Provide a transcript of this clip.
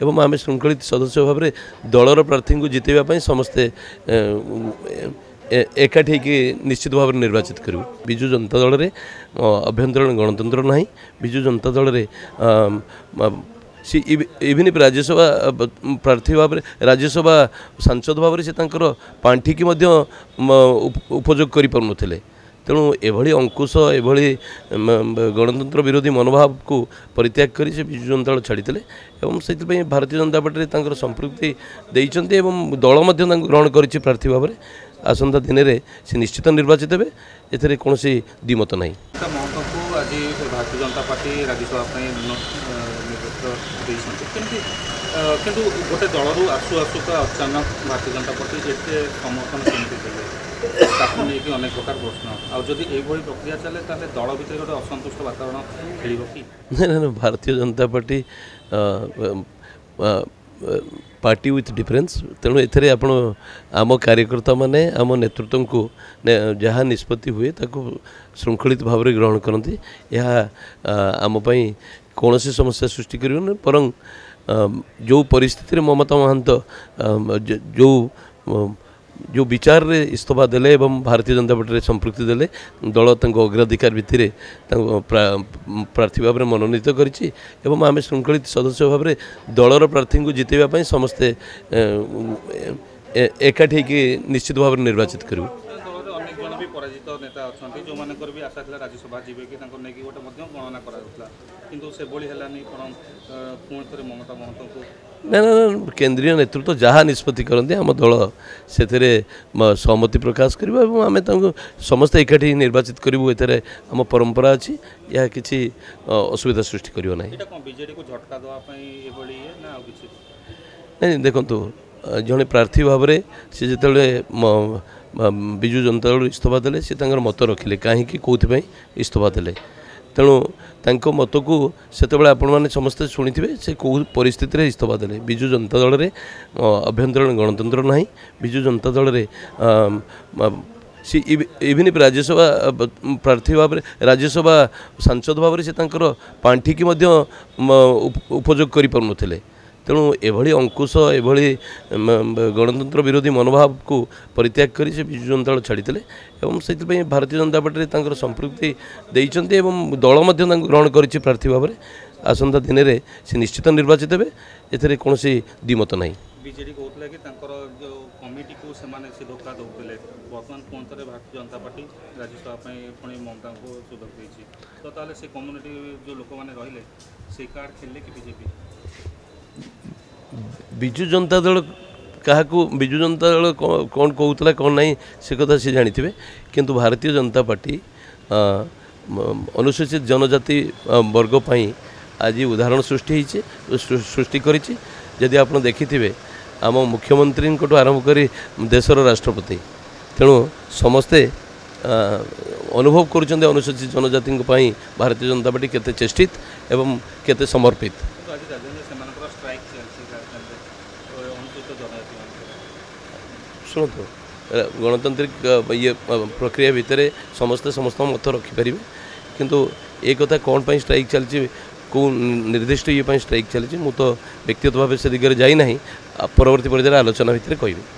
एवं आम श्रृंखलित सदस्य भाव में दलर प्रार्थी को जितेबाई समस्ते एकाठी निश्चित भाव निर्वाचित करूँ। विजु जनता दल में अभ्यंतरण गणतंत्र ना, विजु जनता दल में सी इवन राज्यसभा प्रार्थी भाव में राज्यसभा सांसद भाव में से पांठी की उपयोग कर पार तेणु एभली अंकुश एभली गणतंत्र विरोधी मनोभाव को परित्याग कर विजु जनता दल छाड़ी से भारतीय जनता पार्टी संपृक्ति देते दल ग्रहण कर प्रार्थी भाव में आसंता दिन में से निश्चित निर्वाचित हे ए कौन द्विमत ना। आज भारतीय जनता पार्टी राज्यसभा किंतु गोटे दलू आसु आसुका अचानक भारतीय जनता पार्टी एते समर्थन केमती अनेक प्रकार प्रश्न आदि प्रक्रिया चले दल भितर गोटे असंतुष्ट वातावरण खेल कि ना Bharatiya Janata party party with difference तेणु एथरे आपण आम कार्यकर्ता माने आम नेतृत्व को जहाँ निष्पत्ति हुए ताको श्रृंखलित भाव में ग्रहण करती आम कौन सी समस्या सृष्टि कर परं जो परिस्थिति रे ममता महांत जो विचार रे इस्तफा देले एवं भारतीय जनता पार्टी संपृक्ति देले दल अग्राधिकार भित्तिर प्रार्थी भाव में मनोनीत करिछि एवं आम श्रृंखलित सदस्य भाव में दलर प्रार्थी को जितेबाई समस्ते एकाठी निश्चित भाव में निर्वाचित करूँ। अनेक जन भी पराजित नेता अच्छा जो मान भी आशा था राज्यसभा जीवे कि नहीं गोटे गणना करा किंतु से भली है पुणी थे ममता महंत को ना ना केंद्रीय नेतृत्व जहाँ निष्पत्ति करते आम दल से सहमति प्रकाश करवा आम समस्त एकाठी निर्वाचित करूँ ए आम परंपरा अच्छी यह किसी असुविधा सृष्टि करियो नहीं। बीजेडी को झटका देवा नहीं देखो जड़े प्रार्थी भाव में सी जिते विजु जनता दल इस्तफा देले सी मत रखिले कहीं कौन इस्तफा देले तेणु तांको मत को सेतबेले आपण माने समस्ते शुणिथिबे से कौ परिस्थिति रे इस्तफा देले विजु जनता दल में अभ्यंतरण गणतंत्र ना, विजु जनता दल में सी इवन राज्यसभा प्रार्थी भाव में राज्यसभा सांसद भाव में से पांठी की उपयोग कर पार तेणु एभली अंकुश एभली गणतंत्र विरोधी मनोभाव को परित्याग कर विजु जनता दल छाड़ी से भारतीय जनता पार्टी संपृक्ति देते दल ग्रहण कर प्रार्थी भाव में आसंता दिन में से निश्चित निर्वाचित हे ए कौन द्विमत ना। बीजेडी कहते कि जो कमिटी को से धोखा दौले बर्तमान पुणी थे भारतीय जनता पार्टी राज्यसभा पुणी ममता को सुधर देती तो से कम्युनिटी जो लोक मैंने रही से कार्ड खेले कि बीजेपी विजु जनता दल क्या विजु जनता दल कौन कहूला कौन ना से कथा सी जानी थे किंतु भारतीय जनता पार्टी अनुसूचित जनजाति वर्ग पाई आज उदाहरण सृष्टि करिछि यदि आप देखिथिबे आम मुख्यमंत्री को आरंभ कर देशर राष्ट्रपति तेणु समस्ते अनुभव करुँच अनुसूचित जनजाति भारतीय जनता पार्टी केते चेष्टित एवं केते समर्पित। शुणु गणतांत्रिक ये प्रक्रिया भितर समस्ते समस्त मत रखिपारे किंतु एक कथा कौन पाई स्ट्राइक चलती कौ निर्दिष्ट ये स्ट्राइक चलती मुझे व्यक्तिगत भाव से दिगरे जाई ना परवर्ती पर्यायर आलोचना भितर कहबी।